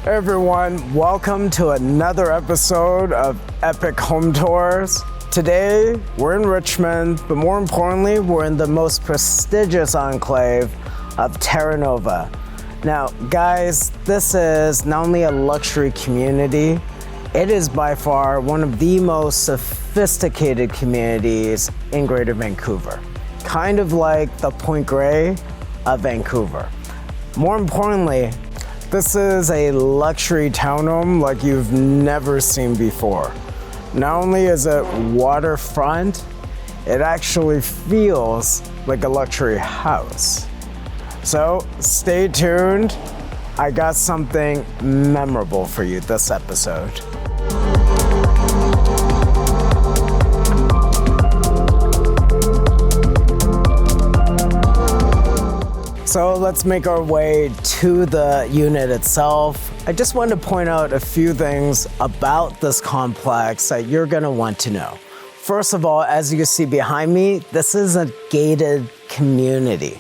Hey everyone, welcome to another episode of Epic Home Tours. Today, we're in Richmond, but more importantly, we're in the most prestigious enclave of Terra Nova. Now, guys, this is not only a luxury community, it is by far one of the most sophisticated communities in Greater Vancouver. Kind of like the Point Grey of Vancouver. More importantly, this is a luxury townhome like you've never seen before. Not only is it waterfront, it actually feels like a luxury house. So stay tuned. I got something memorable for you this episode. So let's make our way to the unit itself. I just want to point out a few things about this complex that you're going to want to know. First of all, as you can see behind me, this is a gated community.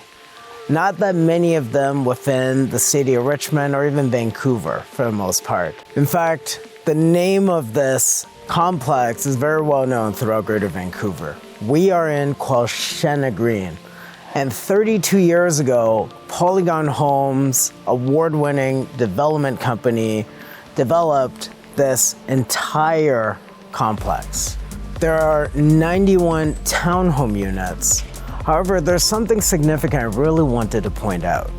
Not that many of them within the city of Richmond or even Vancouver for the most part. In fact, the name of this complex is very well known throughout Greater Vancouver. We are in Quilchena Green. And 32 years ago, Polygon Homes, award-winning development company, developed this entire complex. There are 91 townhome units. However, there's something significant I really wanted to point out.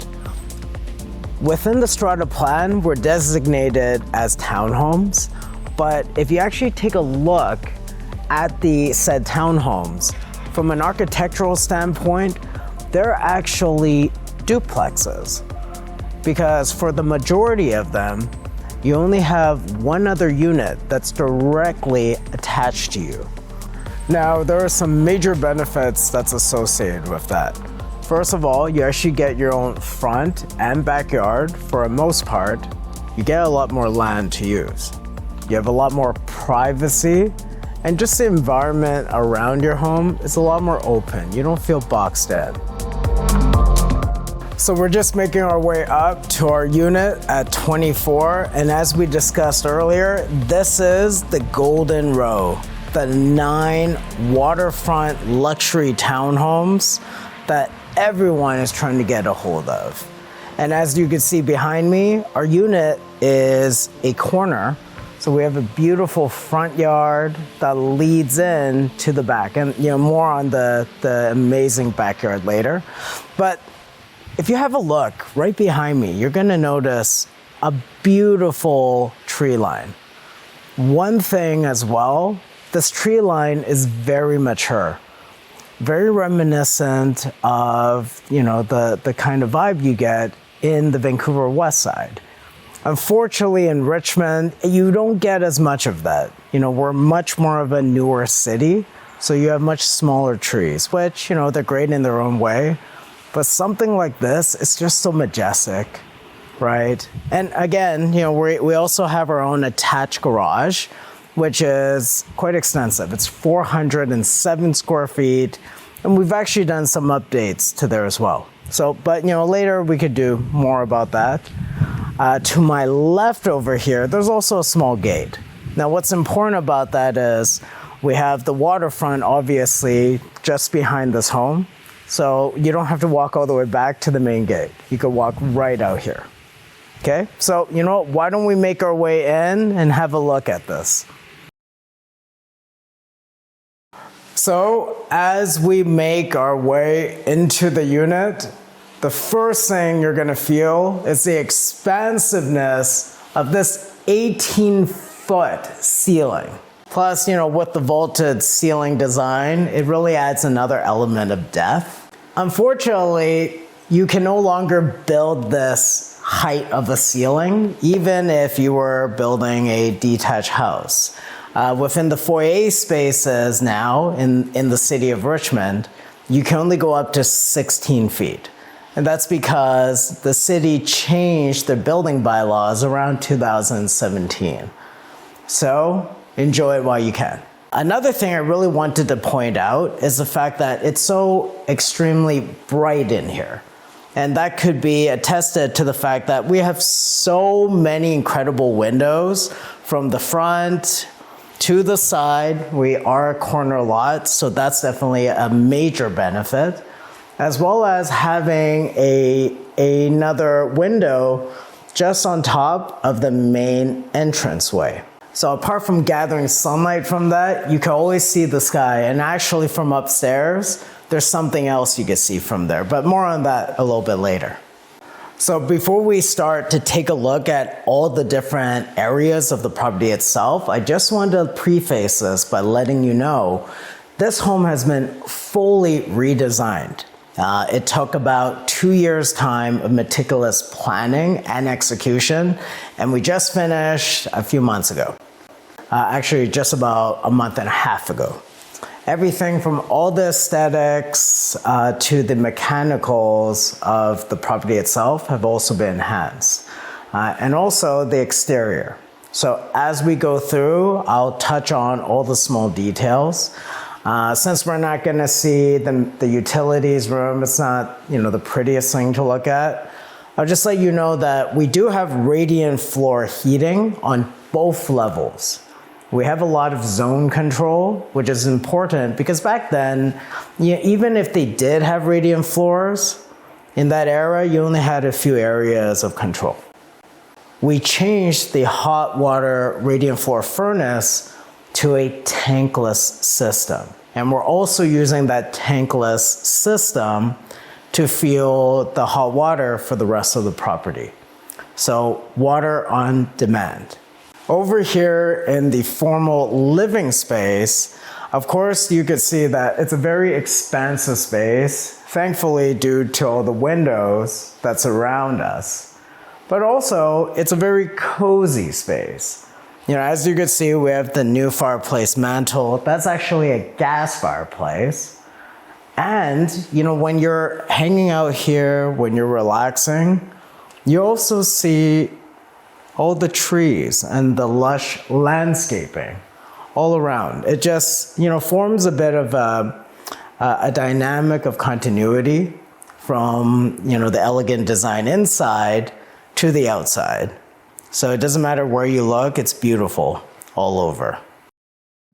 Within the strata plan, we're designated as townhomes, but if you actually take a look at the said townhomes, from an architectural standpoint, they're actually duplexes, because for the majority of them, you only have one other unit that's directly attached to you. Now, there are some major benefits that's associated with that. First of all, you actually get your own front and backyard for the most part. You get a lot more land to use. You have a lot more privacy, and just the environment around your home is a lot more open. You don't feel boxed in. So we're just making our way up to our unit at 24, and as we discussed earlier, this is the Golden Row, the 9 waterfront luxury townhomes that everyone is trying to get a hold of. And as you can see behind me, our unit is a corner. So we have a beautiful front yard that leads in to the back, and more on the amazing backyard later. But if you have a look right behind me, you're gonna notice a beautiful tree line. One thing as well, this tree line is very mature, very reminiscent of the kind of vibe you get in the Vancouver West Side. Unfortunately, in Richmond, you don't get as much of that. We're much more of a newer city, so you have much smaller trees, which, they're great in their own way. But something like this, it's just so majestic, right? And again, we also have our own attached garage, which is quite extensive. It's 407 square feet, and we've actually done some updates to there as well. So, but later we could do more about that. To my left over here, there's also a small gate. Now, what's important about that is we have the waterfront, obviously, just behind this home. So you don't have to walk all the way back to the main gate. You could walk right out here. Okay, so why don't we make our way in and have a look at this? So as we make our way into the unit, the first thing you're gonna feel is the expansiveness of this 18-foot ceiling. Plus, with the vaulted ceiling design, it really adds another element of depth. Unfortunately, you can no longer build this height of a ceiling, even if you were building a detached house. Within the foyer spaces now in the city of Richmond, you can only go up to 16 feet. And that's because the city changed their building bylaws around 2017. So enjoy it while you can. Another thing I really wanted to point out is the fact that it's so extremely bright in here. And that could be attested to the fact that we have so many incredible windows from the front to the side. We are a corner lot, so that's definitely a major benefit, as well as having another window just on top of the main entranceway. So apart from gathering sunlight from that, you can always see the sky. And actually from upstairs, there's something else you can see from there, but more on that a little bit later. So before we start to take a look at all the different areas of the property itself, I just wanted to preface this by letting you know this home has been fully redesigned. It took about 2 years' time of meticulous planning and execution, and we just finished a few months ago. Actually, just about a month and a half ago. Everything from all the aesthetics to the mechanicals of the property itself have also been enhanced. And also the exterior. So as we go through, I'll touch on all the small details. Since we're not gonna see the utilities room, it's not the prettiest thing to look at, I'll just let you know that we do have radiant floor heating on both levels. We have a lot of zone control, which is important because back then, even if they did have radiant floors, in that era, you only had a few areas of control. We changed the hot water radiant floor furnace to a tankless system. And we're also using that tankless system to fuel the hot water for the rest of the property. So water on demand. Over here in the formal living space, of course, you could see that it's a very expansive space, thankfully due to all the windows that surround us. But also, it's a very cozy space. As you can see, we have the new fireplace mantle. That's actually a gas fireplace. And, when you're hanging out here, when you're relaxing, you also see all the trees and the lush landscaping all around. It just, forms a bit of a dynamic of continuity from, the elegant design inside to the outside. So it doesn't matter where you look, it's beautiful all over.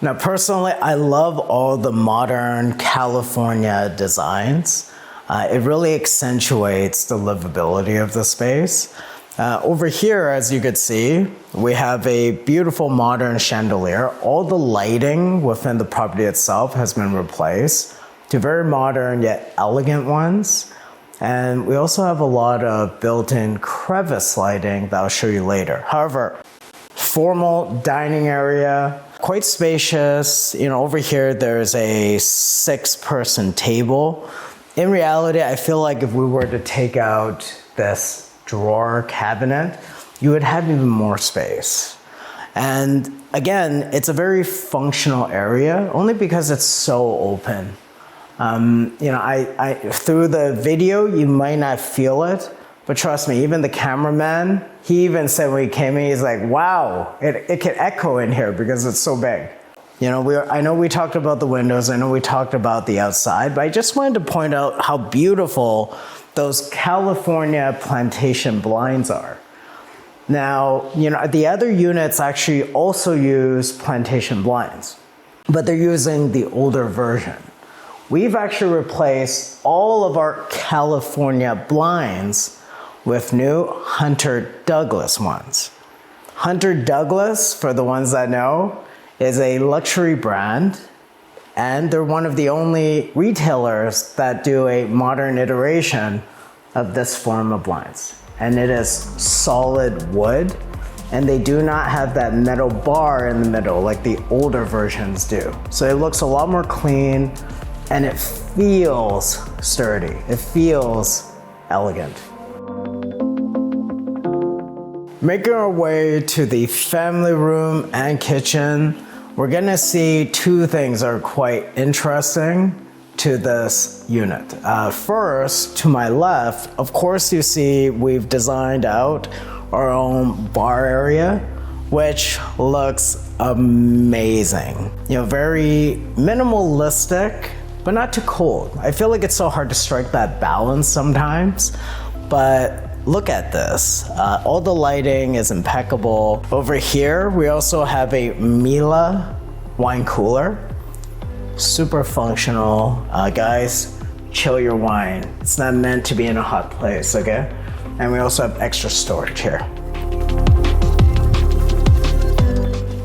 Now, personally, I love all the modern California designs. It really accentuates the livability of the space. Over here, as you could see, we have a beautiful modern chandelier. All the lighting within the property itself has been replaced to very modern yet elegant ones. And we also have a lot of built-in crevice lighting that I'll show you later. However, formal dining area, quite spacious. Over here, there's a 6-person table. In reality, I feel like if we were to take out this drawer cabinet, you would have even more space. And again, it's a very functional area only because it's so open. Through the video, you might not feel it, but trust me, even the cameraman, he even said when he came in, he's like, wow, it can echo in here because it's so big. I know we talked about the windows, I know we talked about the outside, but I just wanted to point out how beautiful those California plantation blinds are. Now, the other units actually also use plantation blinds, but they're using the older version. We've actually replaced all of our California blinds with new Hunter Douglas ones. Hunter Douglas, for the ones that know, is a luxury brand, and they're one of the only retailers that do a modern iteration of this form of blinds. And it is solid wood, and they do not have that metal bar in the middle like the older versions do. So it looks a lot more clean, and it feels sturdy. It feels elegant. Making our way to the family room and kitchen, we're gonna see two things that are quite interesting to this unit. First, to my left, of course you see we've designed out our own bar area, which looks amazing. Very minimalistic, but not too cold. I feel like it's so hard to strike that balance sometimes, but look at this. All the lighting is impeccable. Over here, we also have a Miele wine cooler. Super functional. Guys, chill your wine. It's not meant to be in a hot place, okay? And we also have extra storage here.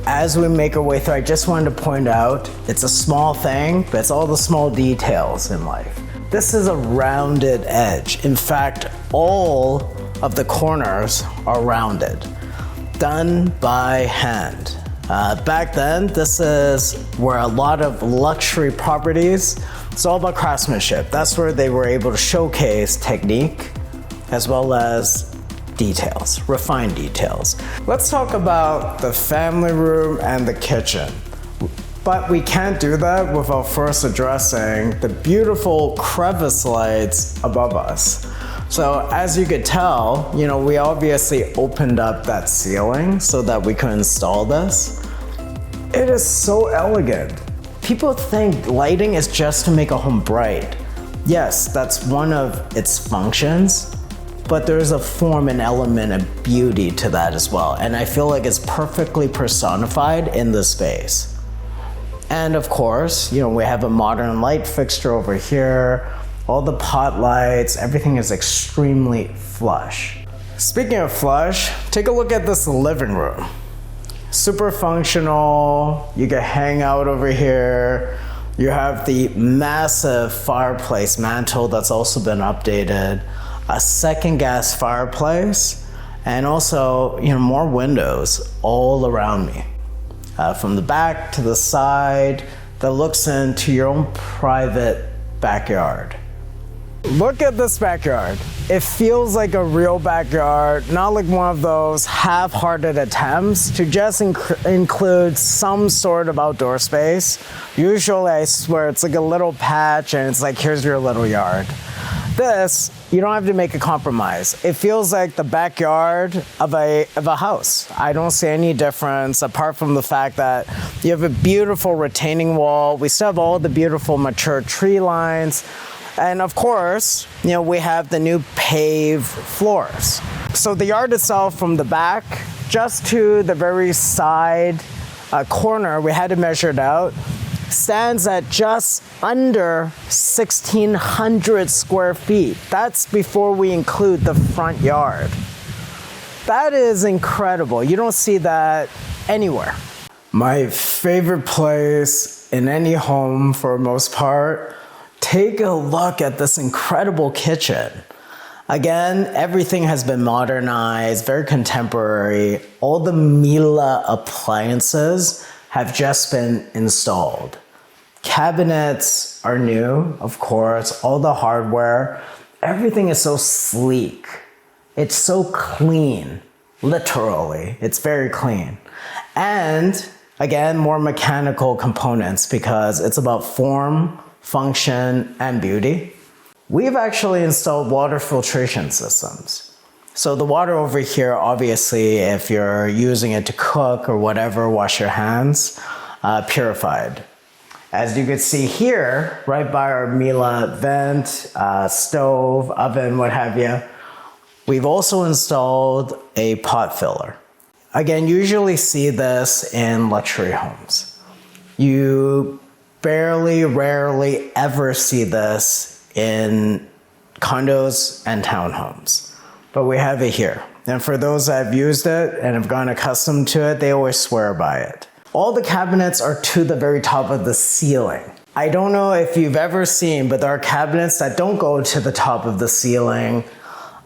As we make our way through, I just wanted to point out, it's a small thing, but it's all the small details in life. This is a rounded edge. In fact, all of the corners are rounded, done by hand. Back then, this is where a lot of luxury properties, it's all about craftsmanship. That's where they were able to showcase technique as well as details, refined details. Let's talk about the family room and the kitchen. But we can't do that without first addressing the beautiful crevice lights above us. So as you could tell, we obviously opened up that ceiling so that we could install this. It is so elegant. People think lighting is just to make a home bright. Yes, that's one of its functions, but there's a form and element of beauty to that as well. And I feel like it's perfectly personified in the space. And of course, we have a modern light fixture over here, all the pot lights, everything is extremely flush. Speaking of flush, take a look at this living room. Super functional, you can hang out over here. You have the massive fireplace mantle that's also been updated, a second gas fireplace, and also, more windows all around me. From the back to the side, that looks into your own private backyard. Look at this backyard. It feels like a real backyard, not like one of those half-hearted attempts to just include some sort of outdoor space. Usually, I swear, it's like a little patch and it's like, here's your little yard. This, you don't have to make a compromise. It feels like the backyard of a house. I don't see any difference apart from the fact that you have a beautiful retaining wall. We still have all the beautiful mature tree lines. And of course, we have the new paved floors. So the yard itself from the back, just to the very side corner, we had to measure it out, stands at just under 1,600 square feet. That's before we include the front yard. That is incredible. You don't see that anywhere. My favorite place in any home for the most part, take a look at this incredible kitchen. Again, everything has been modernized, very contemporary. All the Miele appliances have just been installed. Cabinets are new, of course, all the hardware. Everything is so sleek. It's so clean, literally. It's very clean. And again, more mechanical components because it's about form, function, and beauty. We've actually installed water filtration systems. So the water over here, obviously, if you're using it to cook or whatever, wash your hands, purified. As you can see here, right by our Miele vent, stove, oven, what have you, we've also installed a pot filler. Again, usually see this in luxury homes. You rarely ever see this in condos and townhomes, but we have it here. And for those that have used it and have gotten accustomed to it, they always swear by it. All the cabinets are to the very top of the ceiling. I don't know if you've ever seen, but there are cabinets that don't go to the top of the ceiling.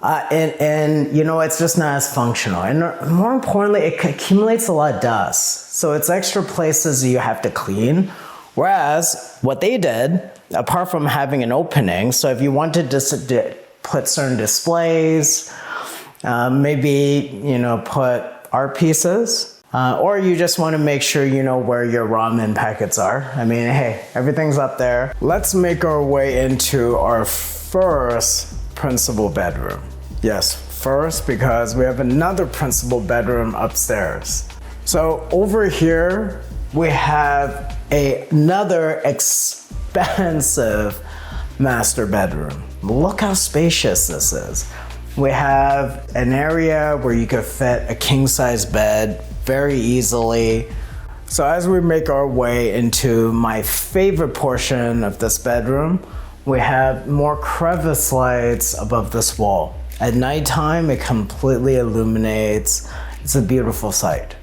And it's just not as functional. And more importantly, it accumulates a lot of dust. So it's extra places you have to clean. Whereas what they did, apart from having an opening, so if you wanted to put certain displays, maybe, put art pieces, or you just want to make sure you know where your ramen packets are. I mean, hey, everything's up there. Let's make our way into our first principal bedroom. Yes, first, because we have another principal bedroom upstairs. So over here, we have another expansive master bedroom. Look how spacious this is. We have an area where you could fit a king-size bed very easily. So as we make our way into my favorite portion of this bedroom, we have more crevice lights above this wall. At nighttime, it completely illuminates. It's a beautiful sight.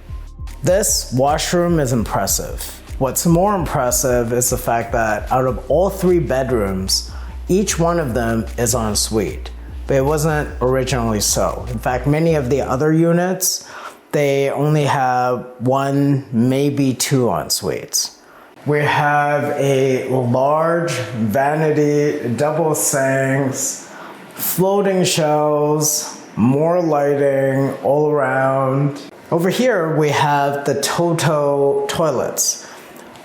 This washroom is impressive. What's more impressive is the fact that out of all 3 bedrooms, each one of them is en suite, but it wasn't originally so. In fact, many of the other units, they only have 1, maybe 2 en suites. We have a large vanity, double sinks, floating shelves, more lighting all around. Over here, we have the Toto toilets.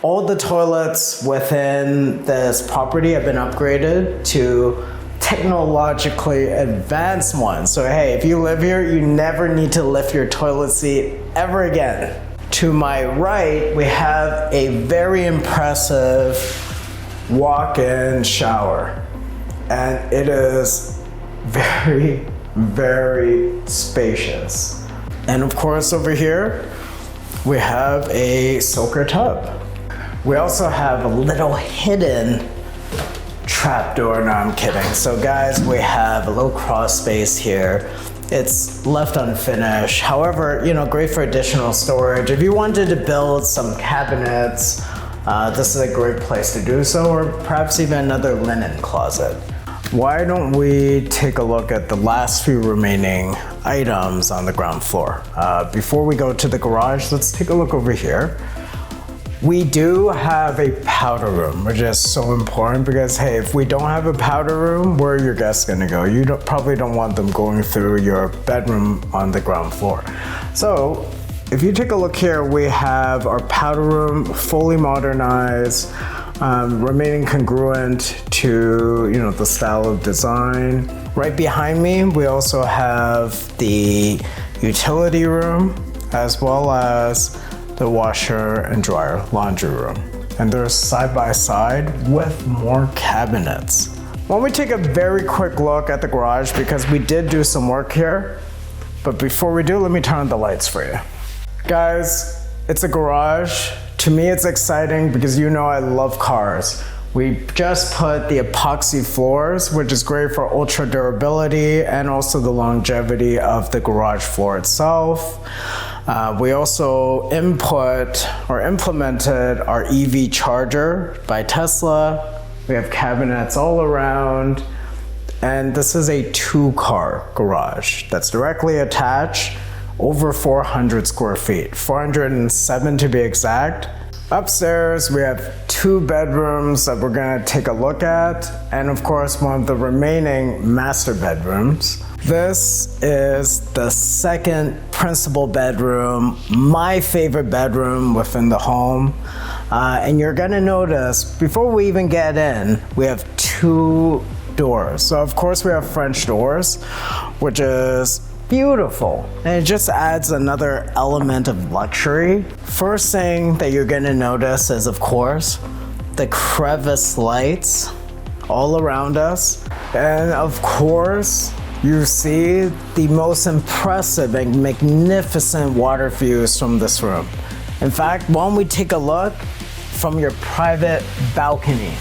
All the toilets within this property have been upgraded to technologically advanced ones. So hey, if you live here, you never need to lift your toilet seat ever again. To my right, we have a very impressive walk-in shower. And it is very, very spacious. And of course, over here, we have a soaker tub. We also have a little hidden trapdoor. No, I'm kidding. So guys, we have a little cross space here. It's left unfinished. However, great for additional storage. If you wanted to build some cabinets, this is a great place to do so, or perhaps even another linen closet. Why don't we take a look at the last few remaining items on the ground floor? Before we go to the garage, let's take a look over here. We do have a powder room, which is so important because, hey, if we don't have a powder room, where are your guests gonna go? You probably don't want them going through your bedroom on the ground floor. So if you take a look here, we have our powder room fully modernized, remaining congruent to the style of design. Right behind me, we also have the utility room as well as the washer and dryer laundry room. And they're side by side with more cabinets. Why don't we take a very quick look at the garage because we did do some work here. But before we do, let me turn on the lights for you. Guys, it's a garage. To me, it's exciting because I love cars. We just put the epoxy floors, which is great for ultra durability and also the longevity of the garage floor itself. We also implemented our EV charger by Tesla. We have cabinets all around. And this is a 2-car garage that's directly attached, over 400 square feet, 407 to be exact. Upstairs, we have 2 bedrooms that we're gonna take a look at, and of course, one of the remaining master bedrooms. This is the second principal bedroom, my favorite bedroom within the home. And you're gonna notice, before we even get in, we have 2 doors. So of course we have French doors, which is beautiful. And it just adds another element of luxury. First thing that you're gonna notice is, of course, the crevice lights all around us. And of course, you see the most impressive and magnificent water views from this room. In fact, why don't we take a look from your private balcony?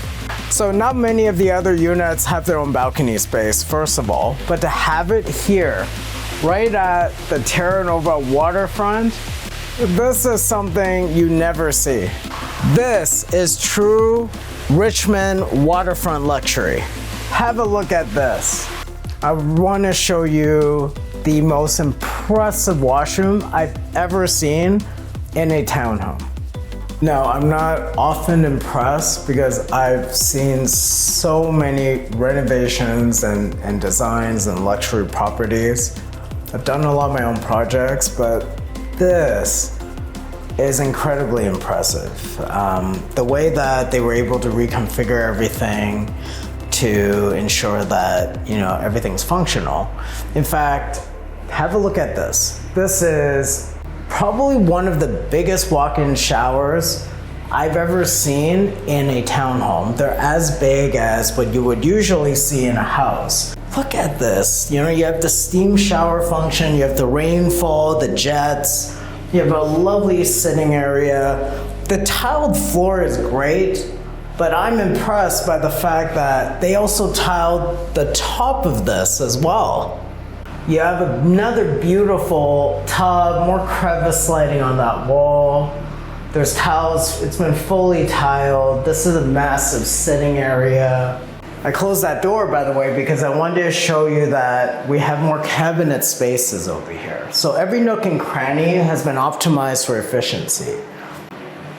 So not many of the other units have their own balcony space, first of all, but to have it here, right at the Terra Nova waterfront, this is something you never see. This is true Richmond waterfront luxury. Have a look at this. I want to show you the most impressive washroom I've ever seen in a townhome. Now, I'm not often impressed because I've seen so many renovations and designs and luxury properties. I've done a lot of my own projects, but this is incredibly impressive. The way that they were able to reconfigure everything to ensure that everything's functional. In fact, have a look at this. This is probably one of the biggest walk-in showers I've ever seen in a townhome. They're as big as what you would usually see in a house. Look at this. You know, you have the steam shower function, you have the rainfall, the jets, you have a lovely sitting area. The tiled floor is great, but I'm impressed by the fact that they also tiled the top of this as well. You have another beautiful tub, more crevice lighting on that wall. There's tiles, it's been fully tiled. This is a massive sitting area. I closed that door, by the way, because I wanted to show you that we have more cabinet spaces over here. So every nook and cranny has been optimized for efficiency.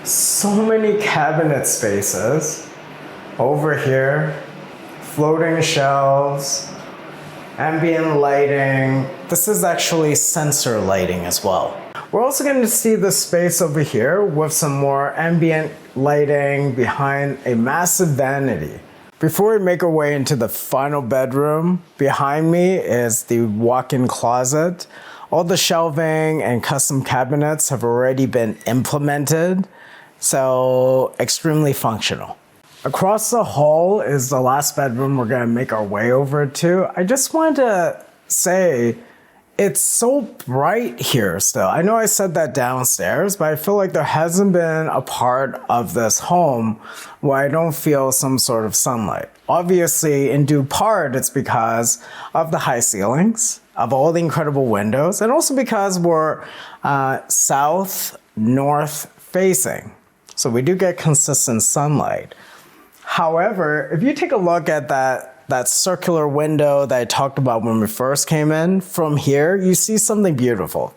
So many cabinet spaces over here, floating shelves, ambient lighting. This is actually sensor lighting as well. We're also going to see the space over here with some more ambient lighting behind a massive vanity. Before we make our way into the final bedroom, behind me is the walk-in closet. All the shelving and custom cabinets have already been implemented, so extremely functional. Across the hall is the last bedroom we're gonna make our way over to. I just wanted to say, it's so bright here still. I know I said that downstairs, but I feel like there hasn't been a part of this home where I don't feel some sort of sunlight. Obviously, in due part, it's because of the high ceilings, of all the incredible windows, and also because we're south-north facing. So we do get consistent sunlight. However, if you take a look at that circular window that I talked about when we first came in, from here, you see something beautiful.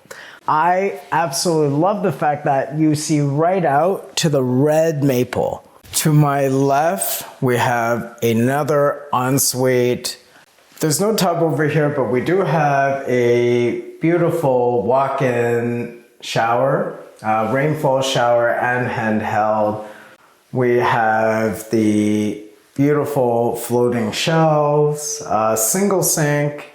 I absolutely love the fact that you see right out to the red maple. To my left, we have another ensuite. There's no tub over here, but we do have a beautiful walk-in shower, rainfall shower and handheld. We have the beautiful floating shelves, single sink,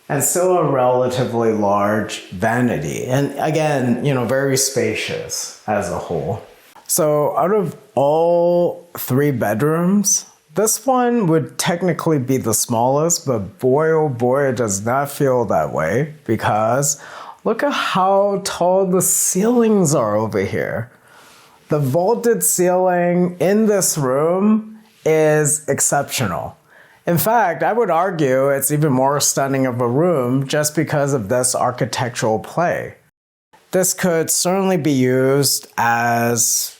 and still a relatively large vanity. And again, you know, very spacious as a whole. So out of all 3 bedrooms, this one would technically be the smallest, but boy, oh boy, it does not feel that way because look at how tall the ceilings are over here. The vaulted ceiling in this room is exceptional. In fact, I would argue it's even more stunning of a room just because of this architectural play. This could certainly be used as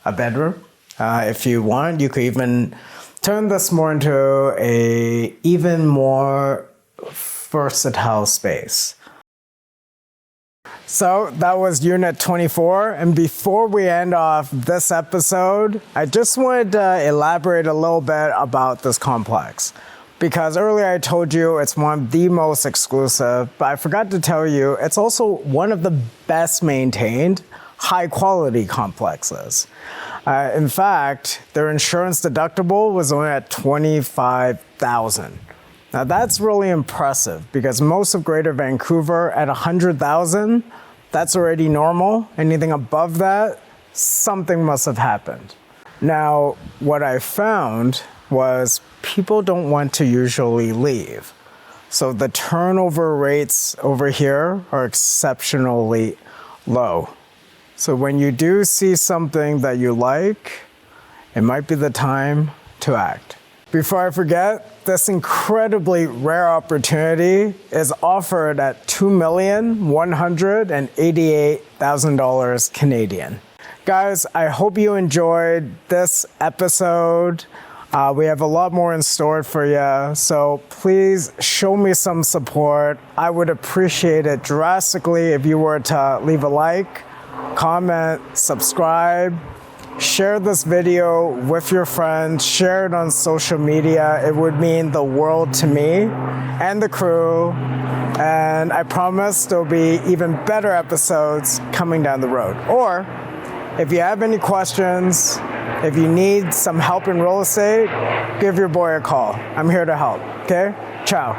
a bedroom. If you want, you could even turn this more into a even more versatile space. So that was Unit 24, and before we end off this episode, I just wanted to elaborate a little bit about this complex. Because earlier I told you it's one of the most exclusive, but I forgot to tell you it's also one of the best maintained, high quality complexes. In fact, their insurance deductible was only at $25,000. Now that's really impressive because most of Greater Vancouver at $100,000, that's already normal. Anything above that, something must have happened. Now, what I found was people don't want to usually leave. So the turnover rates over here are exceptionally low. So when you do see something that you like, it might be the time to act. Before I forget, this incredibly rare opportunity is offered at $2,188,000 Canadian. Guys, I hope you enjoyed this episode. We have a lot more in store for you, so please show me some support. I would appreciate it drastically if you were to leave a like, comment, subscribe. Share this video with your friends, share it on social media. It would mean the world to me and the crew. And I promise there'll be even better episodes coming down the road. Or if you have any questions, if you need some help in real estate, give your boy a call. I'm here to help, okay? Ciao.